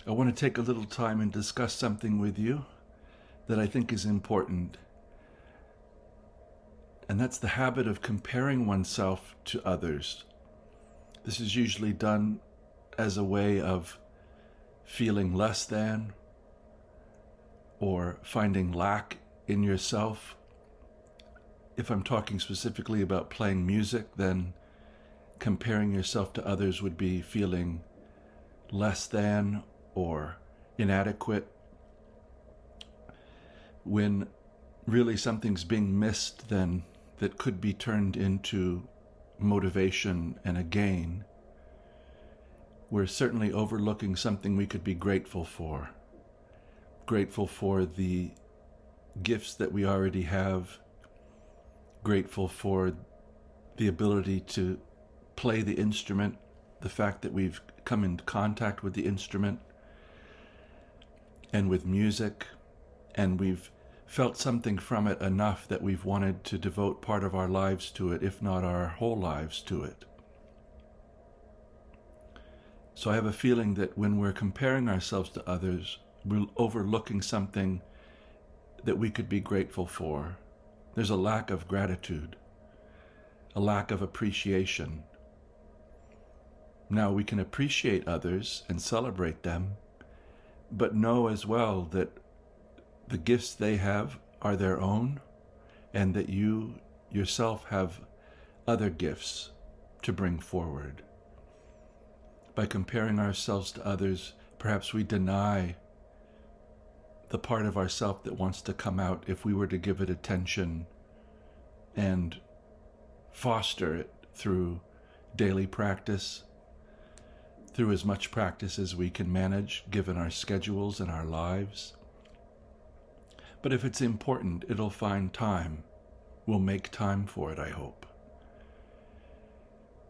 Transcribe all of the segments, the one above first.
I want to take a little time and discuss something with you that I think is important. And that's the habit of comparing oneself to others. This is usually done as a way of feeling less than or finding lack in yourself. If I'm talking specifically about playing music, then comparing yourself to others would be feeling less than or inadequate, when really something's being missed then that could be turned into motivation and a gain. We're certainly overlooking something we could be grateful for. Grateful for the gifts that we already have. Grateful for the ability to play the instrument, the fact that we've come in contact with the instrument and with music, and we've felt something from it enough that we've wanted to devote part of our lives to it, if not our whole lives to it. So I have a feeling that when we're comparing ourselves to others, we're overlooking something that we could be grateful for. There's a lack of gratitude, a lack of appreciation. Now we can appreciate others and celebrate them, but know as well that the gifts they have are their own, and that you yourself have other gifts to bring forward. By comparing ourselves to others, perhaps we deny the part of ourself that wants to come out if we were to give it attention and foster it through daily practice, through as much practice as we can manage given our schedules and our lives. But if it's important, it'll find time. We'll make time for it, I hope.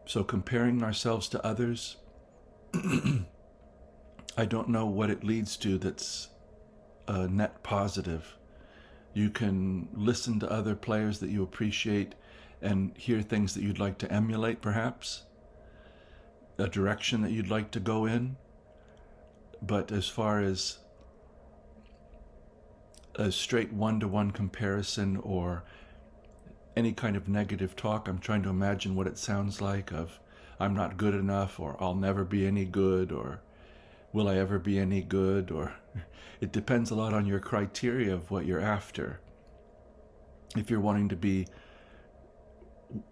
So comparing ourselves to others, I don't know what it leads to that's a net positive. You can listen to other players that you appreciate and hear things that you'd like to emulate, perhaps, a direction that you'd like to go in. But as far as a straight one-to-one comparison or any kind of negative talk, I'm trying to imagine what it sounds like of I'm not good enough, or I'll never be any good, or will I ever be any good, or it depends a lot on your criteria of what you're after. If you're wanting to be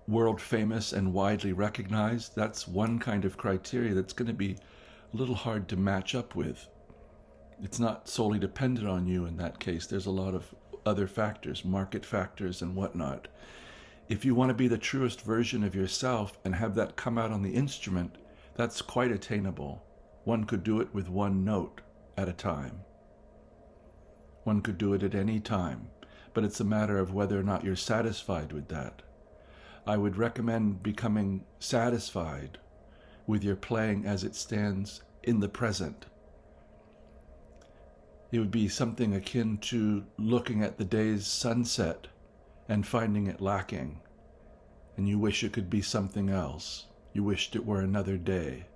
world famous and widely recognized, that's one kind of criteria that's going to be a little hard to match up with. It's not solely dependent on you in that case. There's a lot of other factors, market factors and whatnot. If you want to be the truest version of yourself and have that come out on the instrument, that's quite attainable. One could do it with one note at a time. One could do it at any time, but it's a matter of whether or not you're satisfied with that. I would recommend becoming satisfied with your playing as it stands in the present. It would be something akin to looking at the day's sunset and finding it lacking, and you wish it could be something else. You wished it were another day.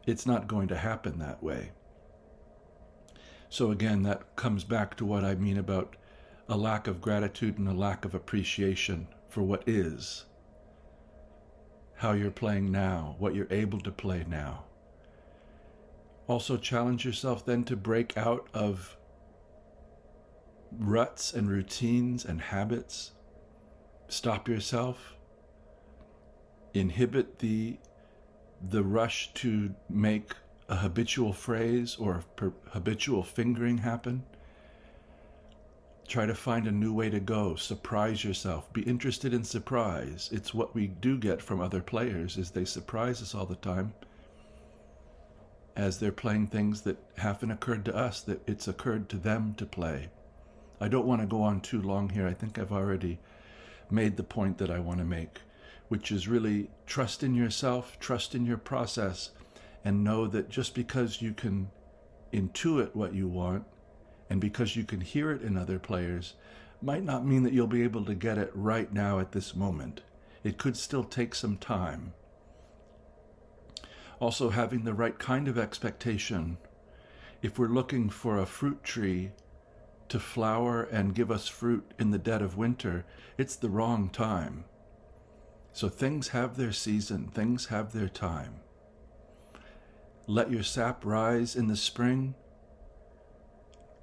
It's not going to happen that way. So again, that comes back to what I mean about a lack of gratitude and a lack of appreciation for what is, how you're playing now, what you're able to play now. Also challenge yourself then to break out of ruts and routines and habits. Stop yourself. Inhibit the rush to make a habitual phrase or habitual fingering happen. Try to find a new way to go. Surprise yourself. Be interested in surprise. It's what we do get from other players, is they surprise us all the time as they're playing things that haven't occurred to us, that it's occurred to them to play. I don't want to go on too long here. I think I've already made the point that I want to make, which is really trust in yourself, trust in your process, and know that just because you can intuit what you want and because you can hear it in other players might not mean that you'll be able to get it right now at this moment. It could still take some time. Also, having the right kind of expectation If we're looking for a fruit tree to flower and give us fruit in the dead of winter, it's the wrong time. So things have their season, things have their time. Let your sap rise in the spring.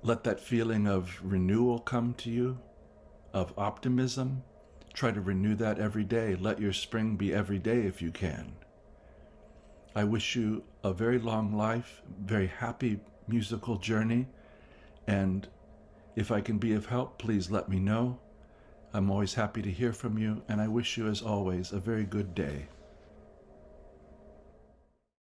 Let that feeling of renewal come to you, of optimism. Try to renew that every day. Let your spring be every day if you can. I wish you a very long life, very happy musical journey, and if I can be of help, please let me know. I'm always happy to hear from you, and I wish you, as always, a very good day.